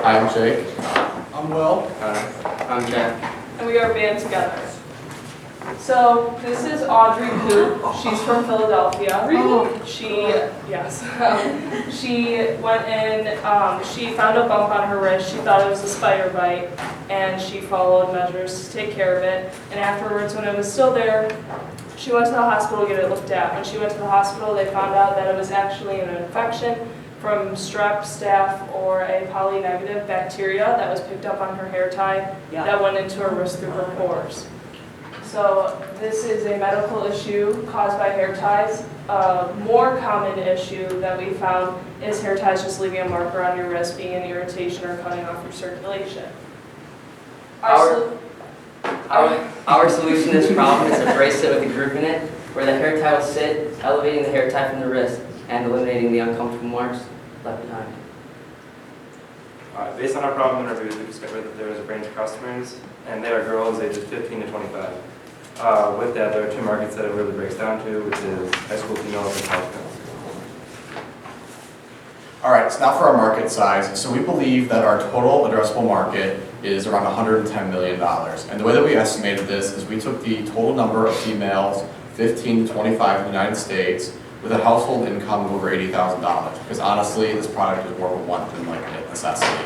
Hi, I'm Jake. I'm Will. I'm Jack. And we are a band together. So this is Audrey Poop. She's from Philadelphia. Yes. She went in, she found a bump on her wrist. She thought it was a spider bite, and she followed measures to take care of it. And afterwards, when it was still there, she went to the hospital to get it looked at. When she went to the hospital, they found out that it was actually an infection from strep, staph, or a polynegative bacteria that was picked up on her hair tie that went into her wrist through her pores. So this is a medical issue caused by hair ties. A more common issue that we found is hair ties just leaving a marker on your wrist, being an irritation or cutting off your circulation. Our solution to this problem is a bracelet with a groove in it, where the hair tie will sit, elevating the hair tie from the wrist and eliminating the uncomfortable marks left behind. Based on our problem interviews, we discovered that there was a range of customers, and they are girls ages 15 to 25. With that, there are two markets that it really breaks down to, which is high school females and college females. All right, so now for our market size. So we believe that our total addressable market is around $110 million. And the way that we estimated this is we took the total number of females 15 to 25 in the United States with a household income of over $80,000. Because honestly, this product is more of a want than like a necessity.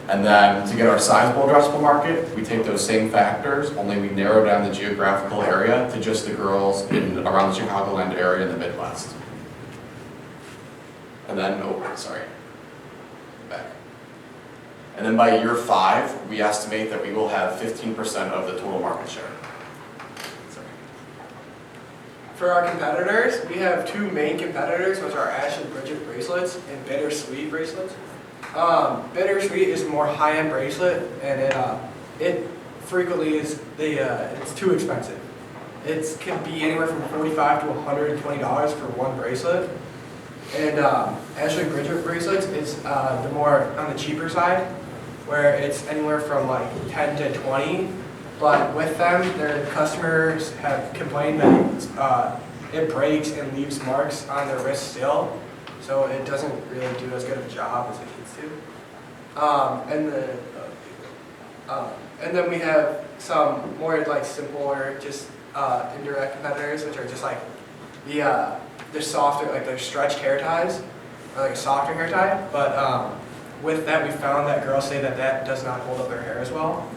And then to get our sizable addressable market, we take those same factors, only we narrow down the geographical area to just the girls around the Chicagoland area in the Midwest. And then, back. And then by year 5, we estimate that we will have 15% of the total market share. Sorry. For our competitors, we have two main competitors, which are Ash and Bridget bracelets and Bittersweet bracelets. Bittersweet is a more high-end bracelet, and it frequently is it's too expensive. It can be anywhere from $45 to $120 for one bracelet. And Ashley and Bridget bracelets is the more on the cheaper side, where it's anywhere from like 10 to 20. But with them, their customers have complained that it breaks and leaves marks on their wrist still, so it doesn't really do as good of a job as it needs to. And then we have some more like simpler, just indirect competitors, which are just like the softer, like the stretched hair ties, or like a softer hair tie. But with that, we found that girls say that that does not hold up their hair as well,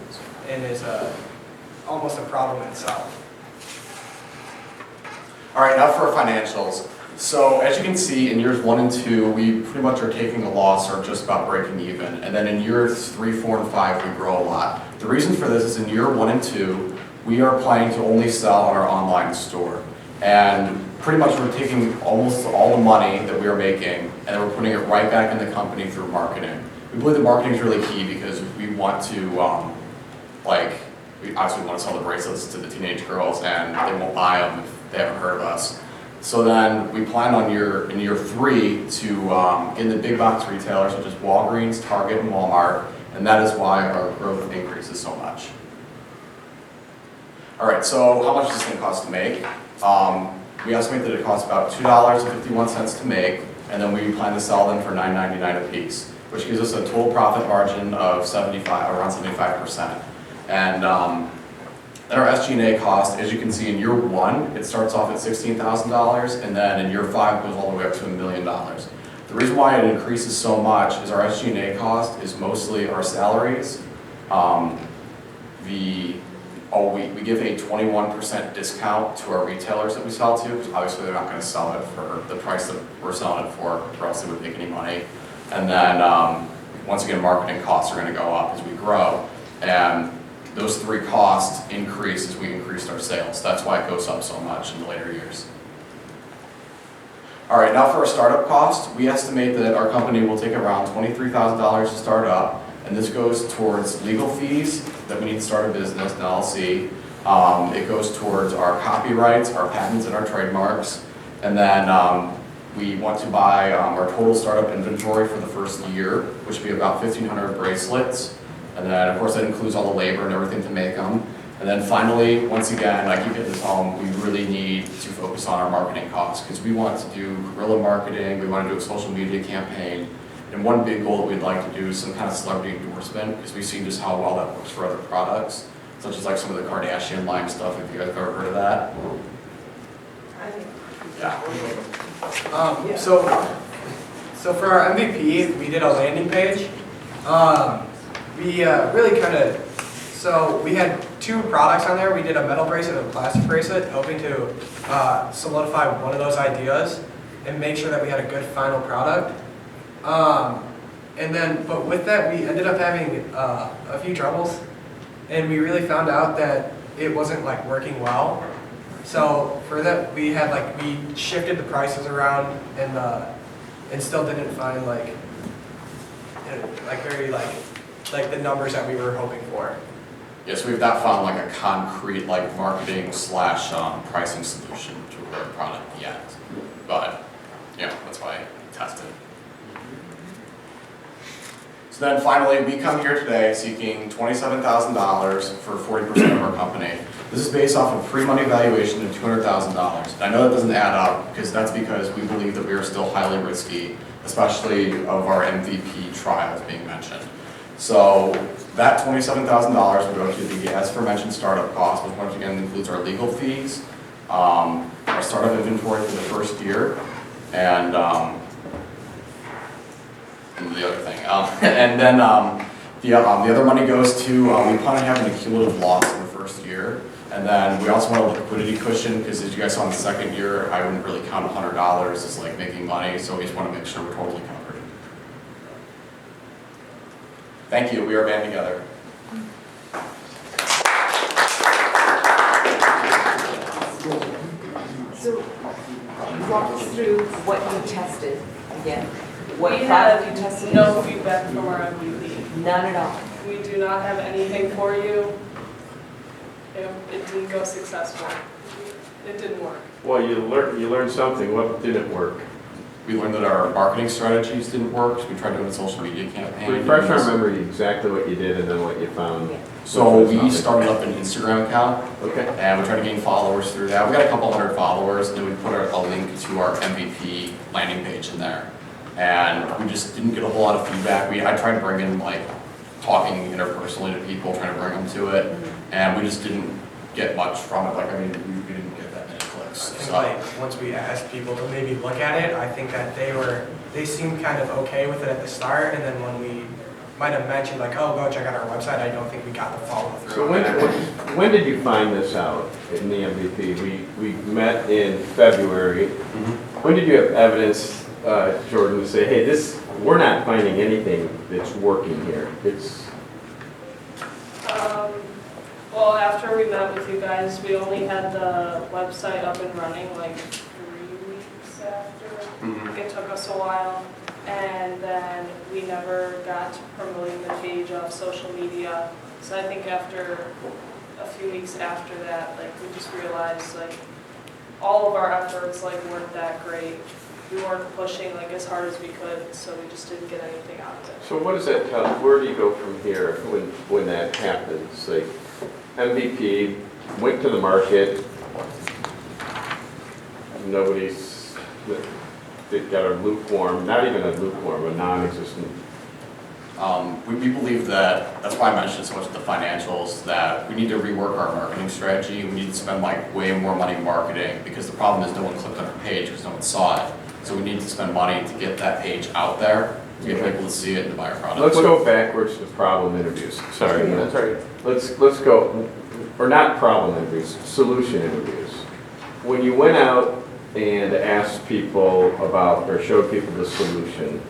and is almost a problem in itself. All right, now for our financials. So as you can see, in years 1 and 2, we pretty much are taking a loss or just about breaking even. And then in years 3, 4, and 5, we grow a lot. The reason for this is in year 1 and 2, we are planning to only sell on our online store. And pretty much we're taking almost all the money that we are making and we're putting it right back in the company through marketing. We believe that marketing is really key because we want to, we obviously want to sell the bracelets to the teenage girls and they won't buy them if they haven't heard of us. So then we plan on in year 3 to get in the big box retailers such as Walgreens, Target, and Walmart, and that is why our growth increases so much. All right, so how much does this thing cost to make? We estimate that it costs about $2.51 to make, and then we plan to sell them for $9.99 a piece, which gives us a total profit margin of around 75%. And then our SG&A cost, as you can see in year 1, it starts off at $16,000, and then in year 5 goes all the way up to $1 million. The reason why it increases so much is our SG&A cost is mostly our salaries. We give a 21% discount to our retailers that we sell to, because obviously they're not going to sell it for the price that we're selling it for, or else they wouldn't make any money. And then once again, marketing costs are going to go up as we grow. And those 3 costs increase as we increase our sales. That's why it goes up so much in the later years. All right, now for our startup cost, we estimate that our company will take around $23,000 to start up, and this goes towards legal fees that we need to start a business, an LLC. It goes towards our copyrights, our patents, and our trademarks. And then we want to buy our total startup inventory for the first year, which would be about 1,500 bracelets. And then, of course, that includes all the labor and everything to make them. And then finally, once again, I keep hitting this home, we really need to focus on our marketing costs because we want to do guerrilla marketing, we want to do a social media campaign, And one big goal that we'd like to do is some kind of celebrity endorsement, because we've seen just how well that works for other products, such as like some of the Kardashian line stuff, if you guys have ever heard of that. Yeah. So for our MVP, we did a landing page. We really kind of, so we had 2 products on there. We did a metal bracelet and a plastic bracelet, hoping to solidify one of those ideas and make sure that we had a good final product. And then, but with that, we ended up having a few troubles, and we really found out that it wasn't like working well. So for that, we had we shifted the prices around and still didn't find very the numbers that we were hoping for. Yes, we've not found like a concrete marketing / pricing solution to our product yet, but that's why I tested. So then finally, we come here today seeking $27,000 for 40% of our company. This is based off of pre-money valuation of $200,000. And I know that doesn't add up because we believe that we are still highly risky, especially of our MVP trials being mentioned. So that $27,000 will go to the as aforementioned startup cost, which once again includes our legal fees, our startup inventory for the first year, and the other thing. And then the other money goes to, we plan on having a cumulative loss in the first year. And then we also want a liquidity cushion, because as you guys saw in the second year, I wouldn't really count $100 as making money, so we just want to make sure we're totally covered. Thank you, we are band together. So, walk us through what you tested again. What We product had you tested? no feedback from our MVP. None at all. We do not have anything for you. It didn't go successful. It didn't work. Well, you learned something. What didn't work? We learned that our marketing strategies didn't work, so we tried doing a social media campaign. Refresh our memory exactly what you did and then what you found. Yeah. So we started up an Instagram account, Okay. and we tried to gain followers through that. We got a couple hundred followers, and then we put a link to our MVP landing page in there. And we just didn't get a whole lot of feedback. I tried to bring in talking interpersonally to people, trying to bring them to it, and we just didn't get much from it. We didn't get that many clicks. I think once we asked people to maybe look at it, I think that they seemed kind of okay with it at the start, and then when we might have mentioned oh, go check out our website, I don't think we got the follow through. So when did you find this out in the MVP? We met in February. When did you have evidence, Jordan, to say, hey, we're not finding anything that's working here? Well, after we met with you guys, we only had the website up and running 3 weeks after. It took us a while, and then we never got to promoting the page off social media. So I think after a few weeks after that, we just realized all of our efforts weren't that great. We weren't pushing as hard as we could, so we just didn't get anything out of it. So what does that tell? Where do you go from here when that happens? MVP went to the market. Nobody's they've got a lukewarm, not even a lukewarm, a non-existent. We believe that's why I mentioned so much of the financials, that we need to rework our marketing strategy. We need to spend way more money marketing, because the problem is no one clicked on our page because no one saw it. So we need to spend money to get that page out there, to get people to see it and to buy our product. Let's go backwards to problem interviews. Sorry, that's right. Let's go, or not problem interviews, solution interviews. When you went out and asked people about, or showed people the solution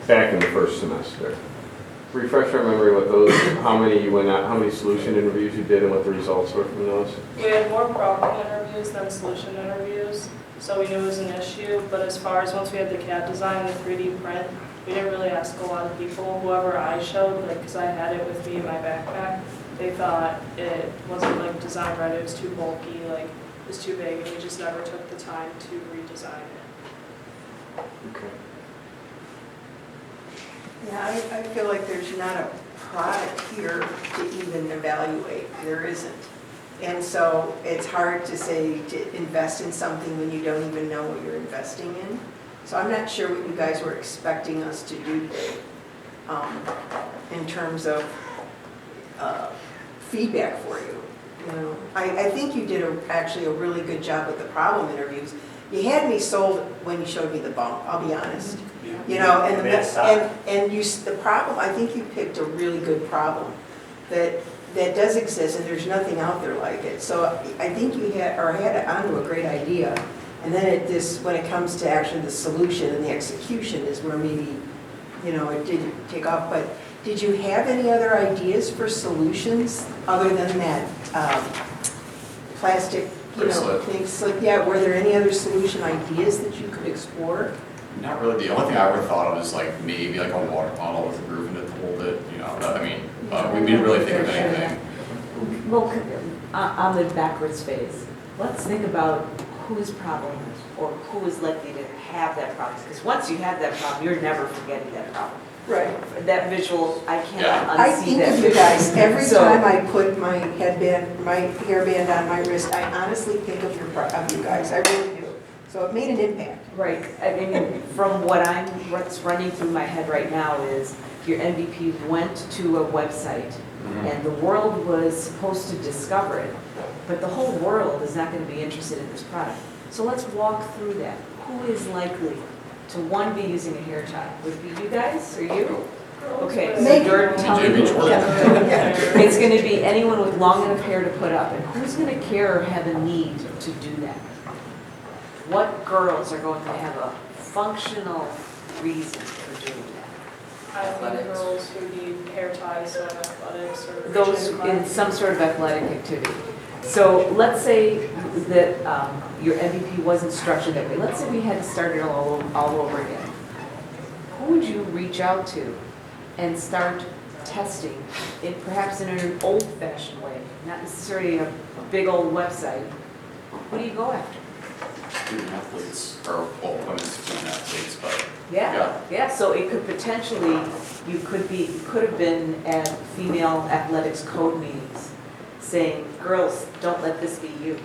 back in the first semester, refresh our memory what those, how many you went out, how many solution interviews you did, and what the results were from those? We had more problem interviews than solution interviews, so we knew it was an issue. But as far as once we had the CAD design, the 3D print, we didn't really ask a lot of people. Whoever I showed, because I had it with me in my backpack, they thought it wasn't design right, it was too bulky, it was too big, and we just never took the time to redesign it. Okay. Yeah, I feel like there's not a product here to even evaluate. There isn't. And so it's hard to say to invest in something when you don't even know what you're investing in. So I'm not sure what you guys were expecting us to do today, in terms of feedback for you. You know, I think you did actually a really good job with the problem interviews. You had me sold when you showed me the bump, I'll be honest. You know, and the problem, I think you picked a really good problem that does exist, and there's nothing out there like it. So I think you had onto a great idea, and then when it comes to actually the solution and the execution is where maybe, you know, it didn't take off. But did you have any other ideas for solutions other than that plastic, you know, Bracelet. things? Like, yeah, were there any other solution ideas that you could explore? Not really. The only thing I would have thought of is like maybe like a water bottle with a groove in it to hold it, you know, I mean, we didn't really think of anything. Well, on the backwards phase, let's think about whose problem or who is likely to have that problem. Because once you have that problem, you're never forgetting that problem. Right. That visual, I Yeah. cannot I unsee think that of you visual. guys, every So- time I put my hairband on my wrist, I honestly think of you guys, I really do. So it made an impact. Right, I mean, from what's running through my head right now is your MVP went to a website and the world was supposed to discover it, but the whole world is not going to be interested in this product. So let's walk through that. Who is likely to, one, be using a hair tie? Would it be you guys or you? Okay, so Maybe. Jordan, tell me. Maybe Jordan. Yeah. It's going to be anyone with long enough hair to put up, and who's going to care or have a need to do that? What girls are going to have a functional reason for doing that? I think Athletics. girls who need hair ties, so in athletics or. Those gym in class. some sort of athletic activity. So let's say that your MVP wasn't structured that way. Let's say we had to start it all over again. Who would you reach out to and start testing, perhaps in an old-fashioned way, not necessarily a big old website? Who do you go after? Student athletes, or, well, women's student athletes, but Yeah, so it could potentially, you could have been at female athletics code meetings saying, girls, don't let this be you.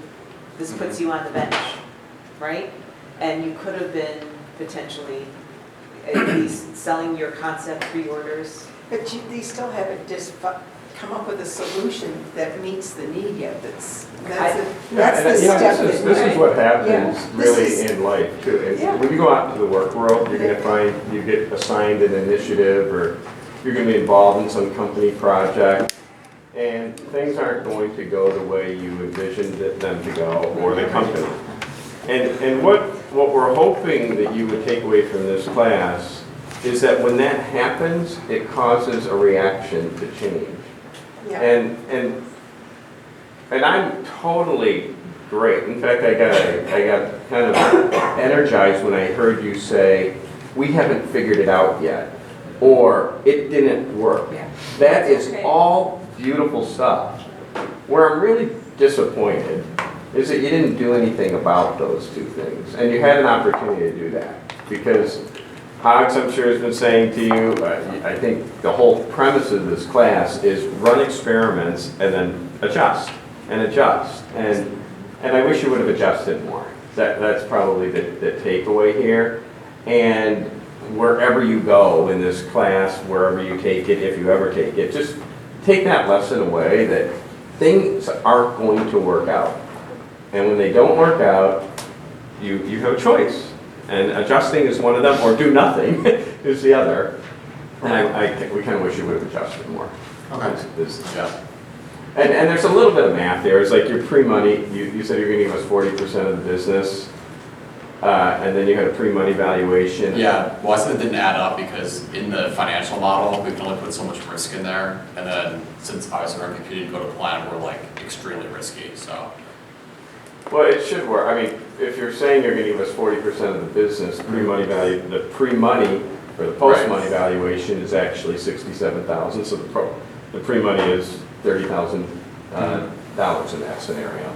This puts you on the bench, right? And you could have been potentially at least selling your concept pre-orders. But they still haven't come up with a solution that meets the need yet. That's the And, you know, step. this is what happens Yeah. really This is- in life too. And Yeah. when you go out into the work world, you're gonna find you get assigned an initiative or you're gonna be involved in some company project and things aren't going to go the way you envisioned them to go or the company. And what we're hoping that you would take away from this class is that when that happens, it causes a reaction to change. Yeah. And I'm totally great. In fact, I got kind of energized when I heard you say, we haven't figured it out yet, or it didn't work. Yeah. That is Okay. all beautiful stuff. Where I'm really disappointed is that you didn't do anything about those two things, and you had an opportunity to do that. Because Hogs, I'm sure, has been saying to you, I think the whole premise of this class is run experiments and then adjust and adjust. And I wish you would have adjusted more. That's probably the takeaway here. And wherever you go in this class, wherever you take it, if you ever take it, just take that lesson away that things aren't going to work out. And when they don't work out, you have a choice. And adjusting is one of them, or do nothing is the other. And we kind of wish you would have adjusted more. Okay. Yeah. And there's a little bit of math there. It's like your pre-money, you said you're going to give us 40% of the business, and then you had a pre-money valuation. Yeah, well, I said it didn't add up because in the financial model, we can only put so much risk in there. And then since obviously our MVP didn't go to plan, we're like extremely risky, so. Well, it should work. I mean, if you're saying you're going to give us 40% of the business, pre-money value, the pre-money or the post-money valuation is actually $67,000. So the pre-money is $30,000 in that scenario.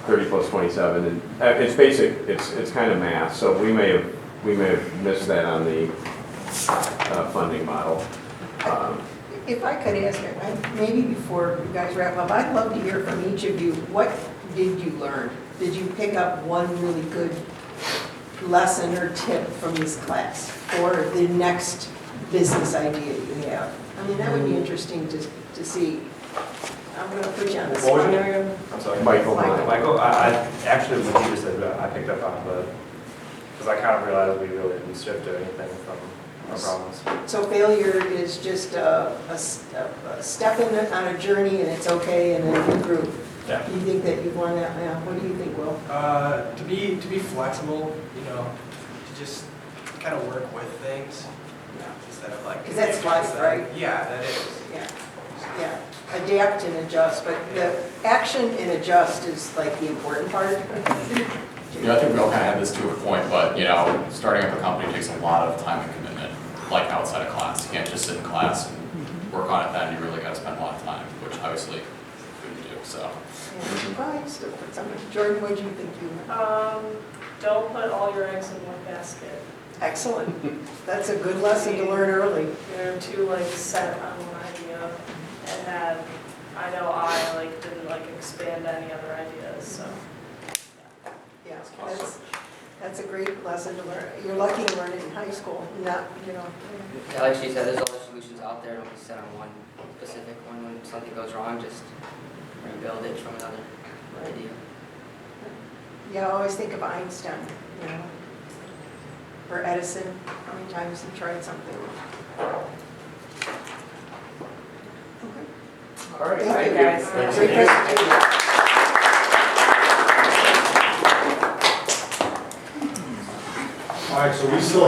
30 plus 27, and it's basic. It's kind of math. So we may have missed that on the funding model. If I could ask, maybe before you guys wrap up, I'd love to hear from each of you, what did you learn? Did you pick up one really good lesson or tip from this class for the next business idea you have? I mean, that would be interesting to see. I'm gonna put you on the What was spot. your name again? I'm sorry. Michael. Michael, I actually, when you just said that, I picked up on, but, because I kind of realized we really didn't shift or anything from our promise. So failure is just a step on a journey and it's okay and then you improve. Yeah. You think that you've learned that, yeah, what do you think, Will? To be flexible, you know, to just kind of work with things instead of like. 'Cause that's life, right? Yeah, that is. Yeah, adapt and adjust, but the action and adjust is like the important part. You know, I think we all kind of have this to a point, but, you know, starting up a company takes a lot of time and commitment, like outside of class. You can't just sit in class and work on it then, you really got to spend a lot of time, which obviously we do, so. Well, I still put something. Jordan, what do you think you? Don't put all your eggs in one basket. Excellent. That's a good lesson to learn early. You're too like set on one idea and had, I know I like didn't like expand any other ideas, so. Yeah, that's a great lesson to learn. You're lucky to learn it in high school, not, you know. Yeah, like she said, there's other solutions out there, don't be set on one specific one. When something goes wrong, just rebuild it from another idea. Yeah, I always think of Einstein, you know, or Edison, how many times he tried something. Okay. All right. Thank you. guys. Great presentation. All right, so we still